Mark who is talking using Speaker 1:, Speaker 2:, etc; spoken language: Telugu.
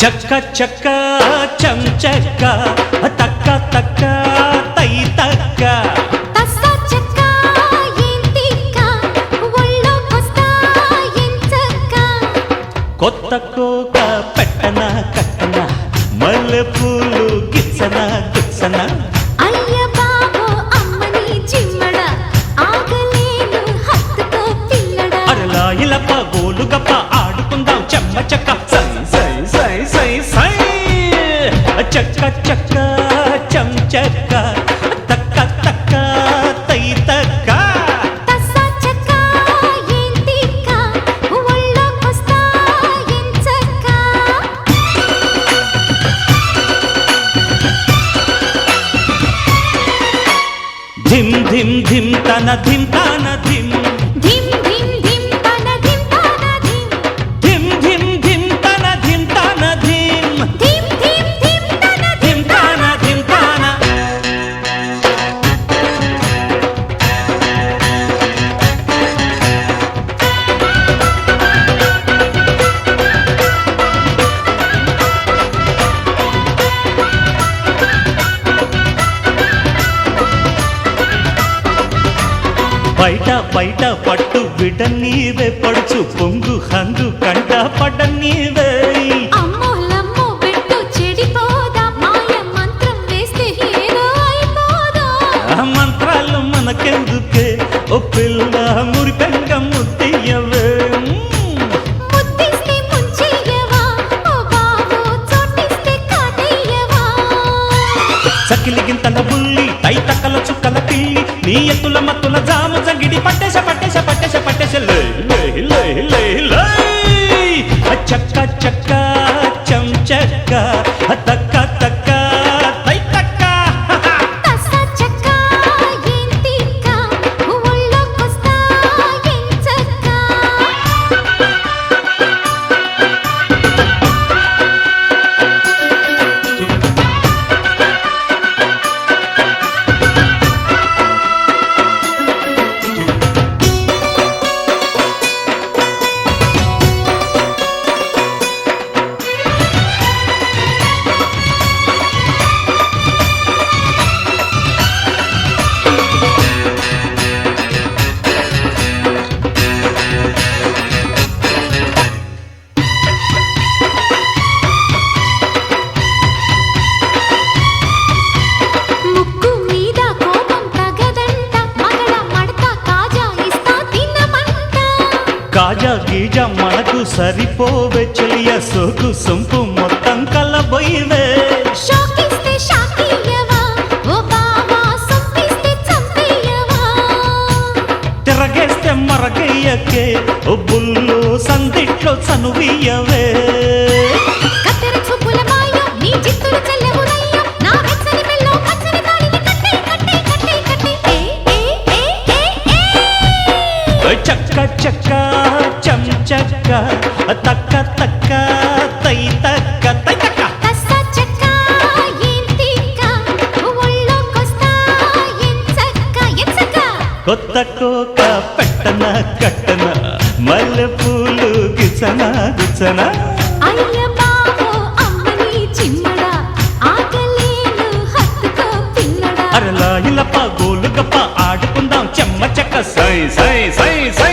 Speaker 1: చక్క చక్క చం చక్క తక్క తక్క తై తక్క
Speaker 2: తస్సా చక్క ఏంటిక్క ఒళ్ళోకొస్తా ఎంచక్క
Speaker 1: కొత్త కోక పెట్టన కట్టన మల్లెపూలు గిచ్చన గుచ్చన
Speaker 2: అయ్య బాబో అమ్మని చిమ్మడ ఆగలేను హత్తుకో పిల్లడా
Speaker 1: అరలా ఇలప గోలు గప్ప ఆడుకుందాం చెమ్మ చక్క సై సై సై సై సై చక్క చక్క చం చక్క తక్క తక్క తై తక్క
Speaker 2: తస్సా చక్క ఏంటిక్క ఒళ్ళోకొస్తా ఎంచక్క
Speaker 1: ధిమ్ ధిమ్ ధిమ్ తన ధిమ్ తాన ధిమ్
Speaker 2: ధిమ్ ధిమ్ ధిమ్ తన ధిమ్ తాన ధిమ్
Speaker 1: ధిమ్ ధిమ్ ధిమ్ తన ధిమ్ తాన ధిమ్
Speaker 2: ధిమ్ ధిమ్ ధిమ్ తన
Speaker 1: ధిమ్ తాన ధిమ్ తాన బయట బయట పట్టు బిడ్డ నీవే పడుచు పొంగు హంగు కంట పడ్డ నీవే
Speaker 2: అమ్మోలమ్మో పెట్టు చెడిపోదా మాయ మంత్రం వేస్తే ఏదో అయిపోదా
Speaker 1: ఆ మంత్రాలు మనకెందుకే ఓ పిల్ల మురి పెంగ ముద్దయ్యవే
Speaker 2: ముద్దిస్తే ముంచెయ్యవా ఓ బాబో చోటిస్తే కాటయ్యవా
Speaker 1: సకిలి గింతల బుల్లి తై తక్కల చుక్కల పిల్లి నీ ఎత్తుల మత్తుల జాము జంగిడి పట్టేస పట్టేస పట్టేస పట్టేస లే లే లే లే లే చక్క చక్క చం చక్క తక్క తక్క తై తక్క
Speaker 2: తస్సా చక్క ఏంటిక్క ఒళ్ళోకొస్తా ఎంచక్క ముక్కు మీద కోపం తగదంట మగడ మడత కాజా ఇస్తా తినమంట
Speaker 1: కాజా గీజా మనకు సరిపోవే చెలియ సోకు సొంపు మొత్తం కలబోయివే
Speaker 2: షాకిస్తే షాకియ్యవా ఓ బావా సొప్పిస్తే చంపేయవా
Speaker 1: తిరగేస్తే మరగయ్యకే ఓ బుల్లు సందిట్లో చనువియవే
Speaker 2: కత్తెర చూపుల మాయ నీ చిత్తులు చెల్లెమునయ్య నా వెచ్చని మెల్లో పచ్చని తాళిని కట్టే కట్టే కట్టే కట్టే ఏ ఏ ఏ ఏ ఏ
Speaker 1: చక్క చక్క చం చక్క తక్క తక్క తై తక్క తై తక్క
Speaker 2: తస్సా చక్క ఏంటిక్క ఒళ్ళోకొస్తా ఎంచక్క ఎంచక్క
Speaker 1: కొత్త కోక పెట్టన కట్టన మల్లెపూలు గిచన గుచన
Speaker 2: అయ్య బాబో అమ్మని చిమ్మడ ఆగలేను హత్తుకో పిల్లడా
Speaker 1: అరలా ఇలప గోలు గప్ప ఆడుకుందాం చెమ్మ చెక్క సై సై సై సై